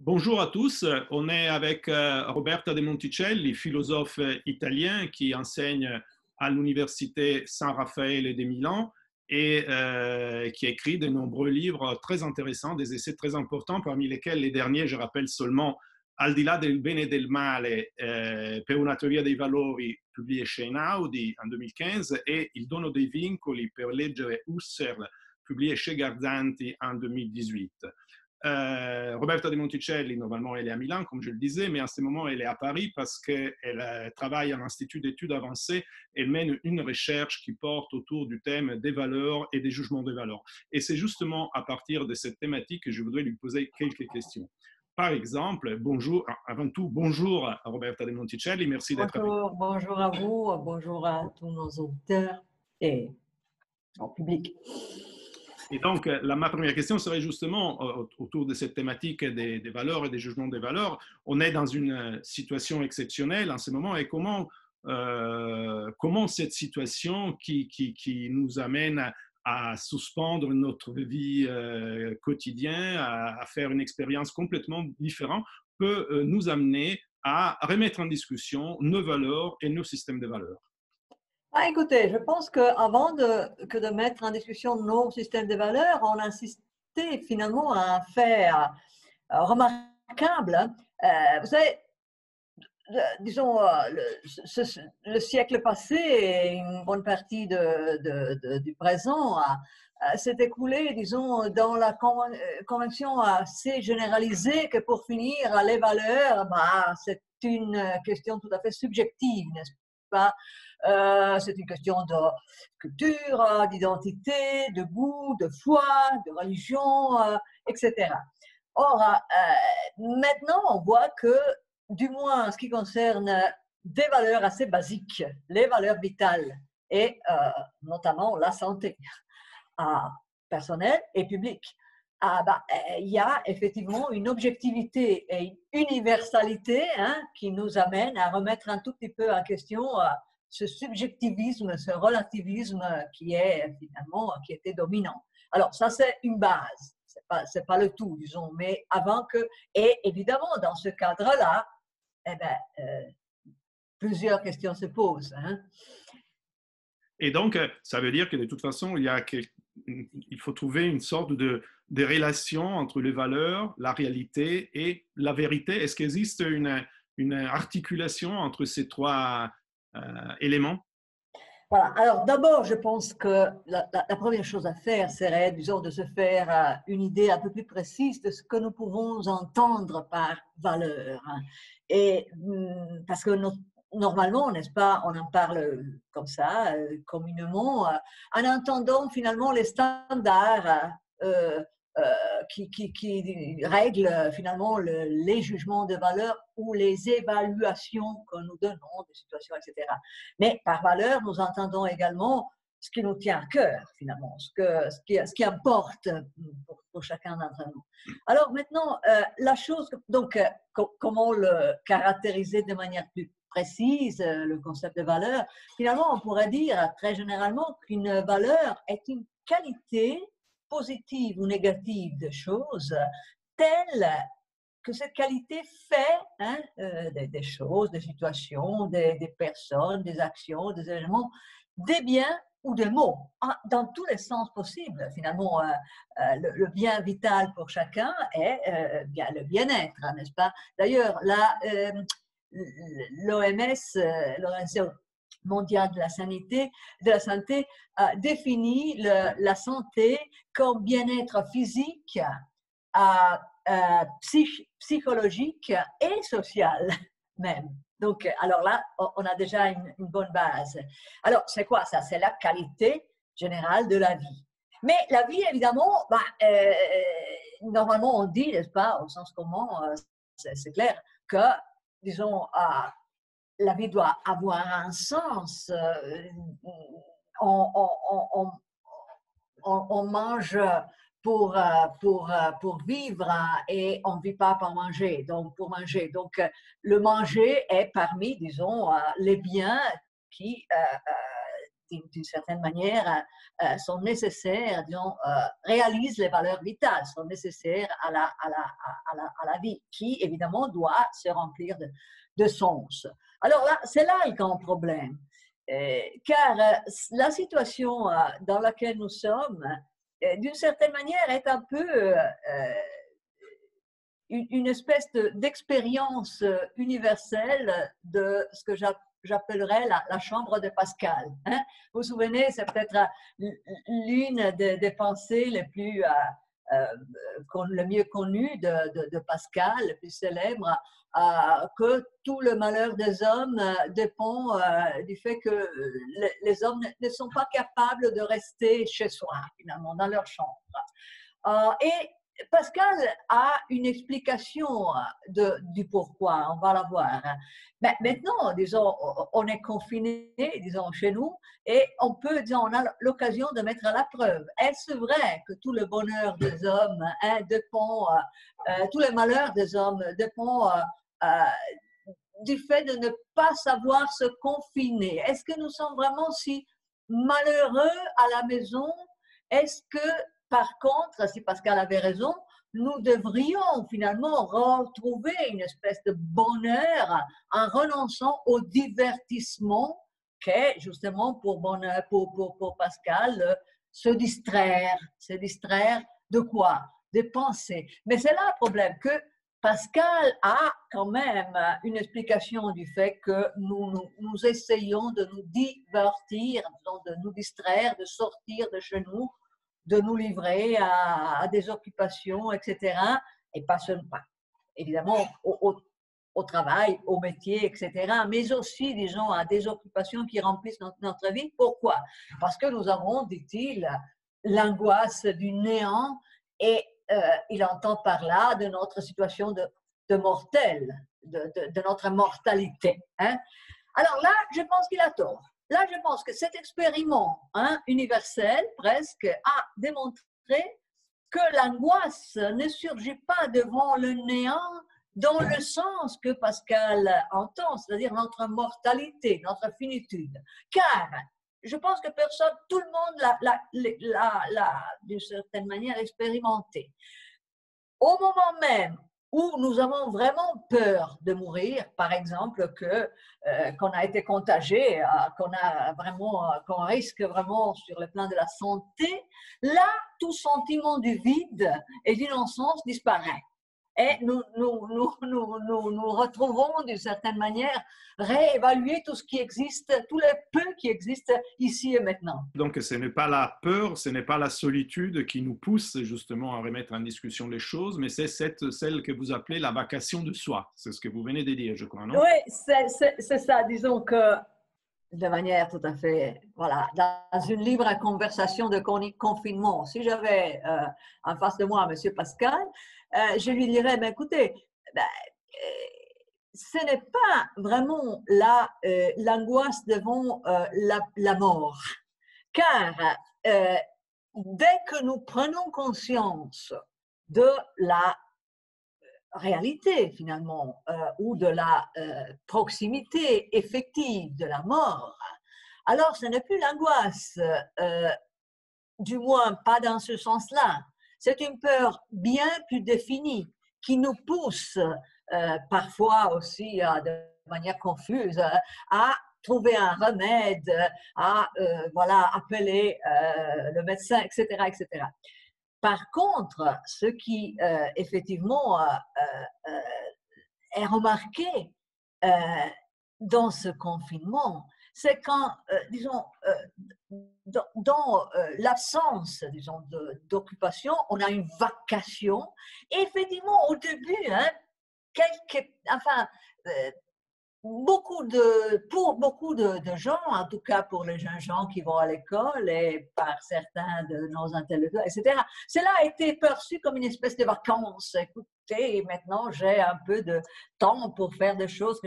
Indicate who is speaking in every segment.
Speaker 1: Bonjour à tous, on est avec Roberta De Monticelli, philosophe italien qui enseigne à l'Université San Raffaele de Milan et qui écrit de nombreux livres très intéressants, des essais très importants, parmi lesquels les derniers, je rappelle seulement Al di là del bene e del male per una teoria dei valori, publié chez Einaudi en 2015, et Il dono dei vincoli per leggere Husserl, publié chez Garzanti en 2018. Roberta De Monticelli, normalement, elle est à Milan, comme je le disais, mais en ce moment, elle est à Paris parce qu'elle travaille à l'Institut d'études avancées. Elle mène une recherche qui porte autour du thème des valeurs et des jugements de valeurs. Et c'est justement à partir de cette thématique que je voudrais lui poser quelques questions. Par exemple, bonjour, avant tout, bonjour à Roberta De Monticelli, merci d'être avec nous.
Speaker 2: Bonjour à vous, bonjour à tous nos auditeurs et au public.
Speaker 1: Et donc, ma première question serait justement autour de cette thématique des valeurs et des jugements des valeurs. On est dans une situation exceptionnelle en ce moment et comment cette situation qui nous amène à suspendre notre vie quotidienne, à faire une expérience complètement différente, peut nous amener à remettre en discussion nos valeurs et nos systèmes de valeurs.
Speaker 2: Écoutez, je pense qu'avant de mettre en discussion nos systèmes de valeurs, on insistait finalement à un fait remarquable. Vous savez, disons, le siècle passé et une bonne partie du présent s'est écoulé, disons, dans la conviction assez généralisée que pour finir, les valeurs, c'est une question tout à fait subjective, n'est-ce pas? C'est une question de culture, d'identité, de goût, de foi, de religion, etc. Or, maintenant, on voit que, du moins en ce qui concerne des valeurs assez basiques, les valeurs vitales, et notamment la santé personnelle et publique, il y a effectivement une objectivité et une universalité qui nous amène à remettre un tout petit peu en question ce subjectivisme, ce relativisme qui était dominant. Alors ça, c'est une base, c'est pas le tout, disons, mais avant que, et évidemment dans ce cadre-là, plusieurs questions se posent.
Speaker 1: Et donc, ça veut dire que de toute façon, il faut trouver une sorte de relation entre les valeurs, la réalité et la vérité. Est-ce qu'il existe une articulation entre ces trois éléments?
Speaker 2: Voilà. Alors d'abord, je pense que la première chose à faire serait, disons, de se faire une idée un peu plus précise de ce que nous pouvons entendre par valeur. Et parce que normalement, n'est-ce pas, on en parle comme ça, communément, en entendant finalement les standards qui règlent finalement les jugements de valeur ou les évaluations que nous donnons des situations, etc. Mais par valeur, nous entendons également ce qui nous tient à cœur, finalement, ce qui importe pour chacun d'entre nous. Alors maintenant, la chose, donc, comment le caractériser de manière plus précise, le concept de valeur? Finalement, on pourrait dire très généralement qu'une valeur est une qualité positive ou négative de choses telle que cette qualité fait des choses, des situations, des personnes, des actions, des éléments, des biens ou des maux, dans tous les sens possibles. Finalement, le bien vital pour chacun est bien le bien-être, n'est-ce pas? D'ailleurs, l'OMS, l'Organisation mondiale de la santé définit la santé comme bien-être physique, psychologique et social même. Donc, alors là, on a déjà une bonne base. Alors, c'est quoi ça? C'est la qualité générale de la vie. Mais la vie, évidemment, normalement, on dit, n'est-ce pas, au sens commun, c'est clair, que, disons, la vie doit avoir un sens. On mange pour vivre et on ne vit pas pour manger. Donc, le manger est parmi, disons, les biens qui qui, d'une certaine manière, sont nécessaires, disons, réalisent les valeurs vitales, sont nécessaires à la vie, qui, évidemment, doit se remplir de sens. Alors là, c'est là le grand problème, car la situation dans laquelle nous sommes, d'une certaine manière, est un peu une espèce d'expérience universelle de ce que j'appellerais la chambre de Pascal. Hein? Vous vous souvenez, c'est peut-être l'une des pensées les plus, le mieux connues de Pascal, le plus célèbre, que tout le malheur des hommes dépend du fait que les hommes ne sont pas capables de rester chez soi, finalement, dans leur chambre. Et Pascal a une explication du pourquoi, on va la voir. Mais maintenant, disons, on est confiné, disons, chez nous, et on peut, disons, on a l'occasion de mettre à la preuve. Est-ce vrai que tout le bonheur des hommes dépend, tout le malheur des hommes dépend du fait de ne pas savoir se confiner? Est-ce que nous sommes vraiment si malheureux à la maison? Est-ce que par contre, si Pascal avait raison, nous devrions finalement retrouver une espèce de bonheur en renonçant au divertissement qu'est justement pour Pascal se distraire. Se distraire de quoi? De penser. Mais c'est là le problème, que Pascal a quand même une explication du fait que nous essayons de nous divertir, de nous distraire, de sortir de chez nous, de nous livrer à des occupations, etc. Et pas seulement, évidemment, au travail, au métier, etc. Mais aussi, disons, à des occupations qui remplissent notre vie. Pourquoi? Parce que nous avons, dit-il, l'angoisse du néant, et il entend par là de notre situation de mortel, de notre mortalité. Hein? Alors là, je pense qu'il a tort. Là, je pense que cet expériment universel, presque, a démontré que l'angoisse ne surgit pas devant le néant dans le sens que Pascal entend, c'est-à-dire notre mortalité, notre finitude. Car je pense que personne, tout le monde l'a d'une certaine manière expérimenté. Au moment même où nous avons vraiment peur de mourir, par exemple, qu'on a été contagié, qu'on risque vraiment sur le plan de la santé, là, tout sentiment du vide et d'innocence disparaît. Et nous retrouvons d'une certaine manière réévaluer tout ce qui existe, tous les peu qui existent ici et maintenant.
Speaker 1: Donc ce n'est pas la peur, ce n'est pas la solitude qui nous pousse justement à remettre en discussion les choses, mais c'est celle que vous appelez la vacation de soi. C'est ce que vous venez de dire, je crois, non?
Speaker 2: Oui, c'est ça. Disons que de manière tout à fait, voilà, dans une libre conversation de confinement, si j'avais en face de moi M. Pascal, je lui dirais, ben, écoutez, ce n'est pas vraiment l'angoisse devant la mort, car dès que nous prenons conscience de la réalité finalement, ou de la proximité effective de la mort, alors ce n'est plus l'angoisse, du moins pas dans ce sens-là. C'est une peur bien plus définie qui nous pousse parfois aussi de manière confuse à trouver un remède, à voilà, appeler le médecin, etc., etc. Par contre, ce qui effectivement est remarqué dans ce confinement, c'est quand, disons, dans l'absence, disons, d'occupation, on a une vacation. Et effectivement, au début, pour beaucoup de gens, en tout cas pour les jeunes gens qui vont à l'école et par certains de nos intellectuels, etc., cela a été perçu comme une espèce de vacances. Écoutez, maintenant j'ai un peu de temps pour faire des choses.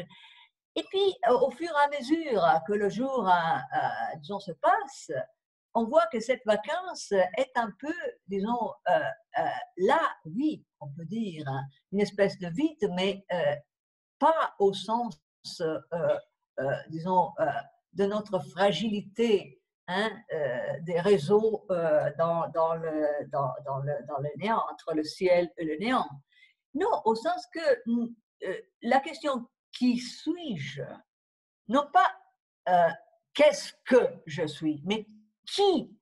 Speaker 2: Et puis, au fur et à mesure que le jour, disons, se passe, on voit que cette vacance est un peu, disons, là, oui, on peut dire, une espèce de vide, mais pas au sens, disons, de notre fragilité hein, des réseaux dans le néant, entre le ciel et le néant. Non, au sens que la question qui suis-je, non pas qu'est-ce que je suis, mais qui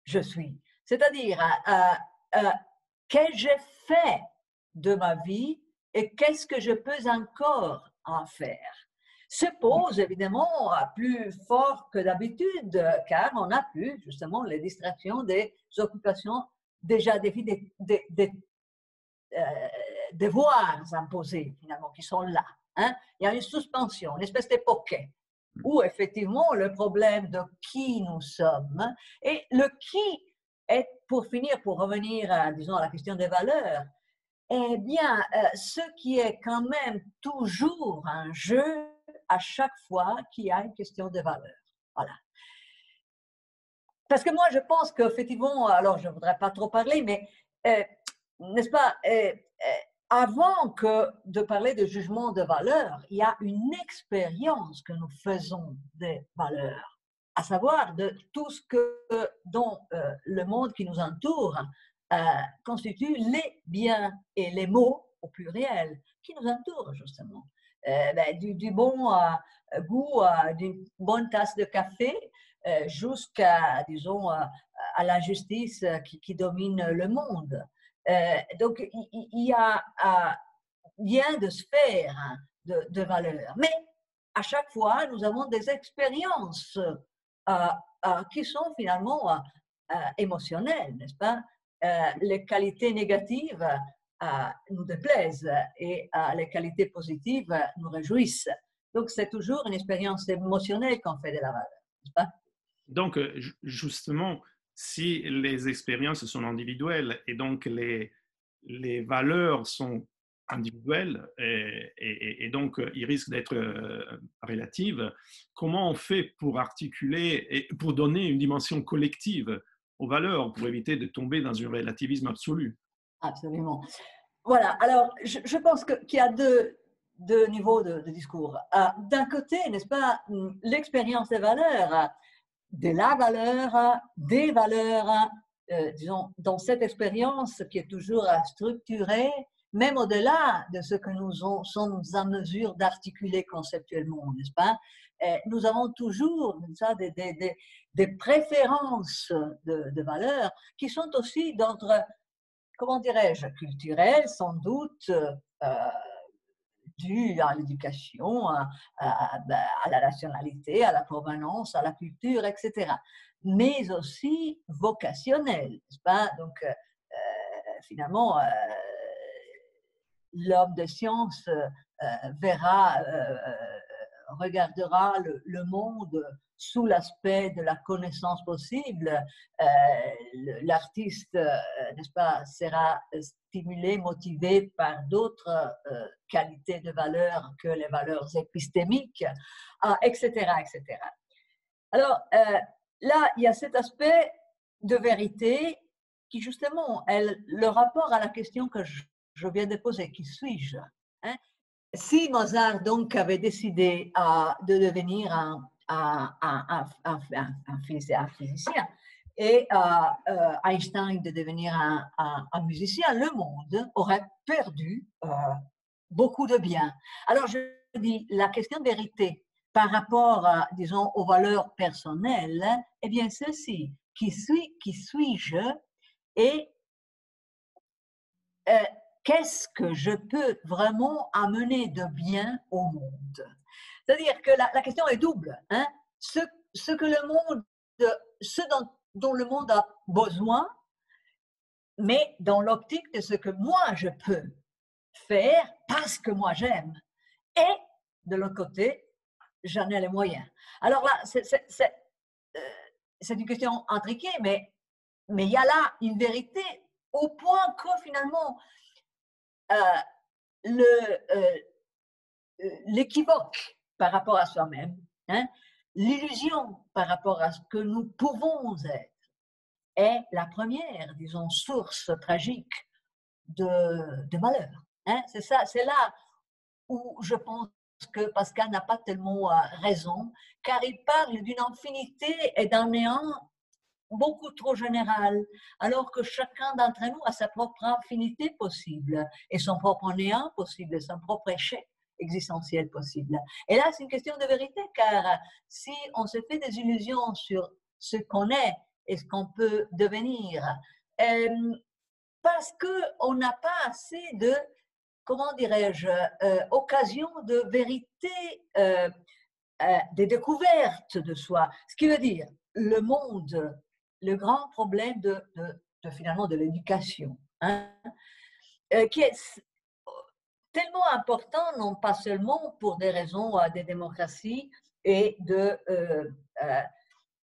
Speaker 2: je suis. C'est-à-dire, qu'ai-je fait de ma vie et qu'est-ce que je peux encore en faire? Se pose évidemment plus fort que d'habitude, car on n'a plus justement les distractions des occupations déjà des devoirs imposés finalement qui sont là. Hein? Il y a une suspension, une espèce d'époque où effectivement le problème de qui nous sommes et le qui est, pour finir, pour revenir à, disons, à la question des valeurs, eh bien, ce qui est quand même toujours un jeu à chaque fois qu'il y a une question de valeur. Voilà. Parce que moi, je pense qu'effectivement, alors je ne voudrais pas trop parler, mais n'est-ce pas, avant que de parler de jugement de valeur, il y a une expérience que nous faisons des valeurs, à savoir de tout ce dont le monde qui nous entoure constitue les biens et les maux au pluriel qui nous entourent justement. Du bon goût, d'une bonne tasse de café, jusqu'à, disons, à la justice qui domine le monde. Donc, il y a bien de sphères de valeurs. Mais à chaque fois, nous avons des expériences qui sont finalement émotionnelles, n'est-ce pas? Les qualités négatives nous déplaisent et les qualités positives nous réjouissent. Donc, c'est toujours une expérience émotionnelle qu'on fait de la valeur, n'est-ce pas?
Speaker 1: Donc, justement, si les expériences sont individuelles et donc les valeurs sont individuelles et donc ils risquent d'être relatives, comment on fait pour articuler et pour donner une dimension collective aux valeurs pour éviter de tomber dans un relativisme absolu?
Speaker 2: Absolument. Voilà, alors je pense qu'il y a deux niveaux de discours. D'un côté, n'est-ce pas, l'expérience des valeurs, de la valeur, des valeurs, disons, dans cette expérience qui est toujours structurée, même au-delà de ce que nous sommes en mesure d'articuler conceptuellement, n'est-ce pas? Nous avons toujours ça, des préférences de valeurs qui sont aussi d'ordre, comment dirais-je, culturel, sans doute, dû à l'éducation, à la nationalité, à la provenance, à la culture, etc. Mais aussi vocationnel, n'est-ce pas? Donc, finalement, l'homme de science verra, regardera le monde sous l'aspect de la connaissance possible. L'artiste, n'est-ce pas, sera stimulé, motivé par d'autres qualités de valeurs que les valeurs épistémiques, etc., etc. Alors, là, il y a cet aspect de vérité qui, justement, est le rapport à la question que je viens de poser, qui suis-je? Hein? Si Mozart, donc, avait décidé de devenir un physicien et Einstein de devenir un musicien, le monde aurait perdu beaucoup de biens. Alors, je dis, la question de vérité par rapport, disons, aux valeurs personnelles, eh bien, ceci, qui suis-je et qu'est-ce que je peux vraiment amener de bien au monde? C'est-à-dire que la question est double. Hein? Ce que le monde, ce dont le monde a besoin, mais dans l'optique de ce que moi je peux faire parce que moi j'aime. Et de l'autre côté, j'en ai les moyens. Alors là, c'est une question intriquée, mais il y a là une vérité au point que finalement, l'équivoque par rapport à soi-même, hein, l'illusion par rapport à ce que nous pouvons être, est la première, disons, source tragique de malheur. Hein. C'est ça, c'est là où je pense que Pascal n'a pas tellement raison, car il parle d'une infinité et d'un néant beaucoup trop général, alors que chacun d'entre nous a sa propre infinité possible, et son propre néant possible, et son propre échec existentiel possible. Et là, c'est une question de vérité, car si on se fait des illusions sur ce qu'on est et ce qu'on peut devenir, parce qu'on n'a pas assez de, comment dirais-je, occasion de vérité, des découvertes de soi. Ce qui veut dire, le monde, le grand problème finalement de l'éducation, hein, qui est tellement important, non pas seulement pour des raisons de démocratie et de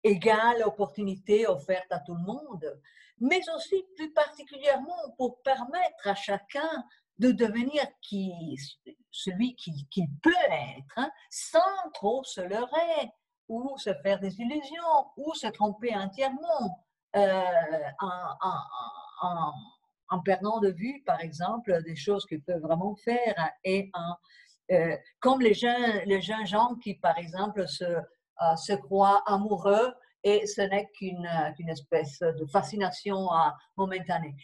Speaker 2: égale opportunité offerte à tout le monde, mais aussi plus particulièrement pour permettre à chacun de devenir celui qu'il peut être, hein, sans trop se leurrer ou se faire des illusions ou se tromper entièrement en perdant de vue, par exemple, des choses qu'il peut vraiment faire et comme les jeunes gens qui, par exemple, se croient amoureux et ce n'est qu'une espèce de fascination momentanée.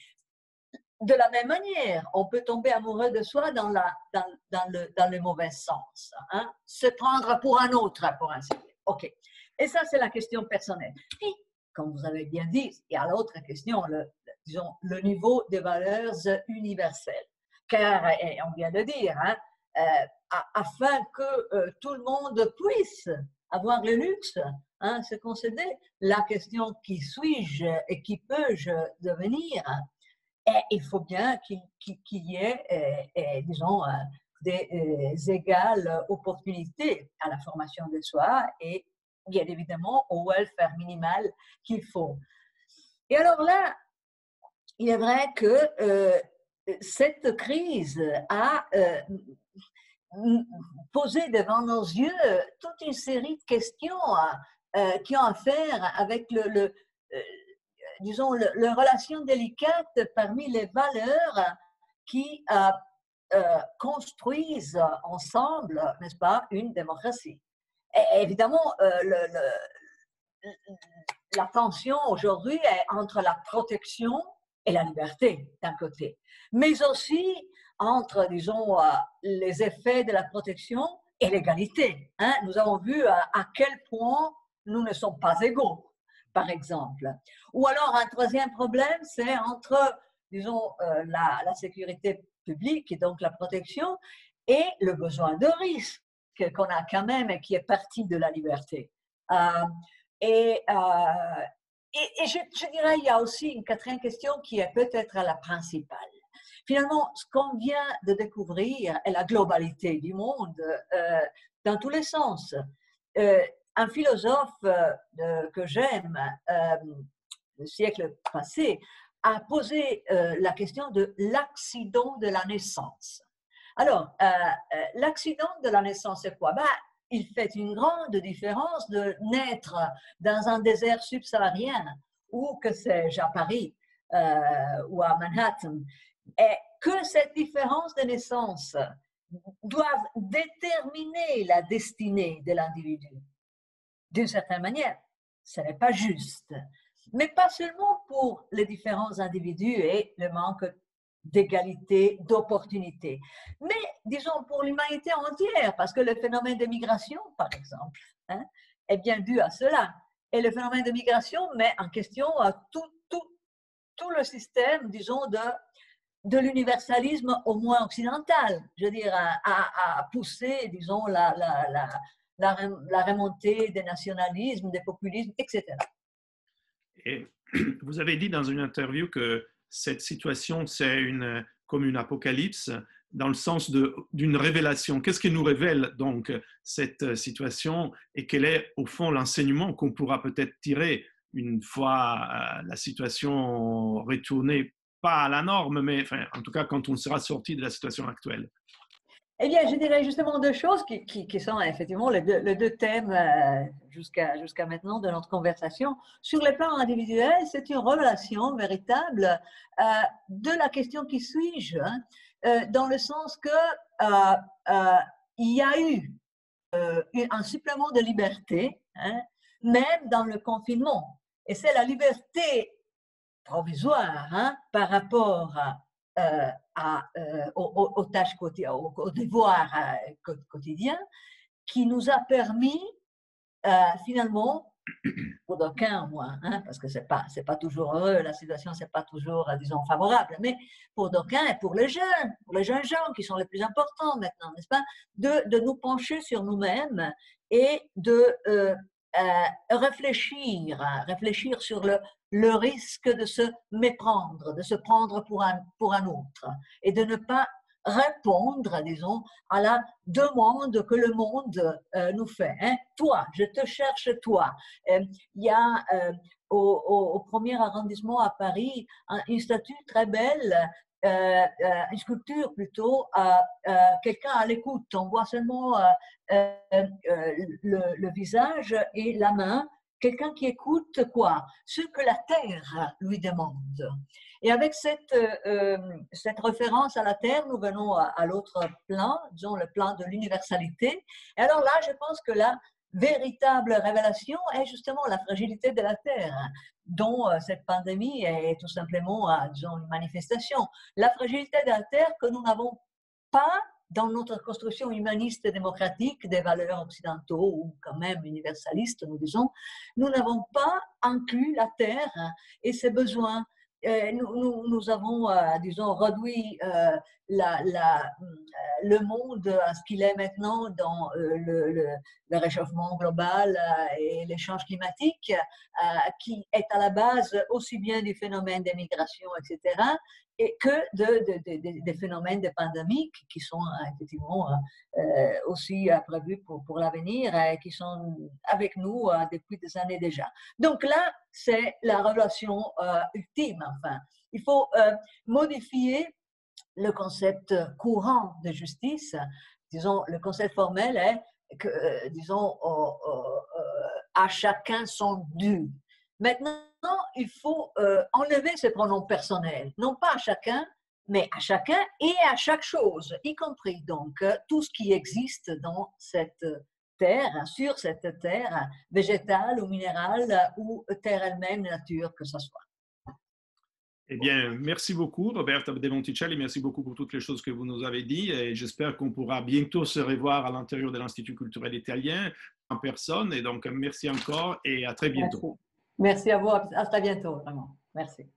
Speaker 2: De la même manière, on peut tomber amoureux de soi dans le mauvais sens, hein? Se prendre pour un autre, pour ainsi dire. OK. Et ça, c'est la question personnelle. Et, comme vous avez bien dit, il y a l'autre question, disons, le niveau des valeurs universelles. Car, et on vient de dire, hein, afin que tout le monde puisse avoir le luxe, hein, se concéder la question qui suis-je et qui peux-je devenir, et il faut bien qu'il y ait, disons, des égales opportunités à la formation de soi et bien évidemment au welfare minimal qu'il faut. Et alors là, il est vrai que cette crise a posé devant nos yeux toute une série de questions qui ont à faire avec disons, la relation délicate parmi les valeurs qui construisent ensemble, n'est-ce pas, une démocratie. Et évidemment, la tension aujourd'hui est entre la protection et la liberté, d'un côté, mais aussi entre, disons, les effets de la protection et l'égalité. Hein? Nous avons vu à quel point nous ne sommes pas égaux, par exemple. Ou alors, un troisième problème, c'est entre, disons, la sécurité publique et donc la protection et le besoin de risque qu'on a quand même et qui est partie de la liberté. Et je dirais, il y a aussi une quatrième question qui est peut-être la principale. Finalement, ce qu'on vient de découvrir est la globalité du monde dans tous les sens. Un philosophe que j'aime, le siècle passé, a posé la question de l'accident de la naissance. Alors, l'accident de la naissance, c'est quoi? Il fait une grande différence de naître dans un désert subsaharien ou, que sais-je, à Paris ou à Manhattan, et que cette différence de naissance doive déterminer la destinée de l'individu. D'une certaine manière, ce n'est pas juste, mais pas seulement pour les différents individus et le manque d'égalité, d'opportunité, mais disons pour l'humanité entière, parce que le phénomène de migration, par exemple, hein, est bien dû à cela. Et le phénomène de migration met en question tout le système, disons, de l'universalisme au moins occidental, je veux dire, à pousser, disons, la remontée des nationalismes, des populismes, etc.
Speaker 1: Et vous avez dit dans une interview que cette situation, c'est comme une apocalypse, dans le sens d'une révélation. Qu'est-ce qui nous révèle donc cette situation et quel est au fond l'enseignement qu'on pourra peut-être tirer une fois la situation retournée, pas à la norme, mais enfin, en tout cas quand on sera sorti de la situation actuelle?
Speaker 2: Eh bien, je dirais justement deux choses qui sont effectivement les deux thèmes jusqu'à maintenant de notre conversation. Sur le plan individuel, c'est une relation véritable de la question qui suis-je, hein, dans le sens que il y a eu un supplément de liberté, hein, même dans le confinement. Et c'est la liberté provisoire, hein, par rapport aux tâches quotidiennes, aux devoirs quotidiens, qui nous a permis finalement, pour d'aucuns au moins, hein, parce que c'est pas toujours heureux, la situation c'est pas toujours, disons, favorable, mais pour d'aucuns et pour les jeunes gens qui sont les plus importants maintenant, n'est-ce pas, de nous pencher sur nous-mêmes et de réfléchir sur le risque de se méprendre, de se prendre pour un autre, et de ne pas répondre, disons, à la demande que le monde nous fait. Hein. Toi, je te cherche, toi. Il y a au premier arrondissement à Paris une statue très belle, une sculpture plutôt, quelqu'un à l'écoute. On voit seulement le visage et la main. Quelqu'un qui écoute quoi? Ce que la terre lui demande. Et avec cette référence à la terre, nous venons à l'autre plan, disons le plan de l'universalité. Et alors là, je pense que la véritable révélation est justement la fragilité de la terre, dont cette pandémie est tout simplement, disons, une manifestation. La fragilité de la terre que nous n'avons pas dans notre construction humaniste et démocratique des valeurs occidentaux ou quand même universalistes, nous disons, nous n'avons pas inclus la terre et ses besoins. Nous avons, disons, réduit le monde à ce qu'il est maintenant dans le réchauffement global et l'échange climatique, qui est à la base aussi bien du phénomène des migrations, etc., et que des phénomènes de pandémie qui sont effectivement aussi prévus pour l'avenir et qui sont avec nous depuis des années déjà. Donc là, c'est la relation ultime. Enfin, il faut modifier le concept courant de justice. Disons, le concept formel est que, disons, à chacun son dû. Maintenant, il faut enlever ces pronoms personnels, non pas à chacun, mais à chacun et à chaque chose, y compris donc tout ce qui existe dans cette terre, sur cette terre, végétale ou minérale ou terre elle-même, nature, que ce soit.
Speaker 1: Eh bien, merci beaucoup, Roberta De Monticelli. Merci beaucoup pour toutes les choses que vous nous avez dit. Et j'espère qu'on pourra bientôt se revoir à l'intérieur de l'Institut culturel italien en personne. Et donc, merci encore et à très bientôt.
Speaker 2: Merci à vous. À très bientôt, vraiment. Merci.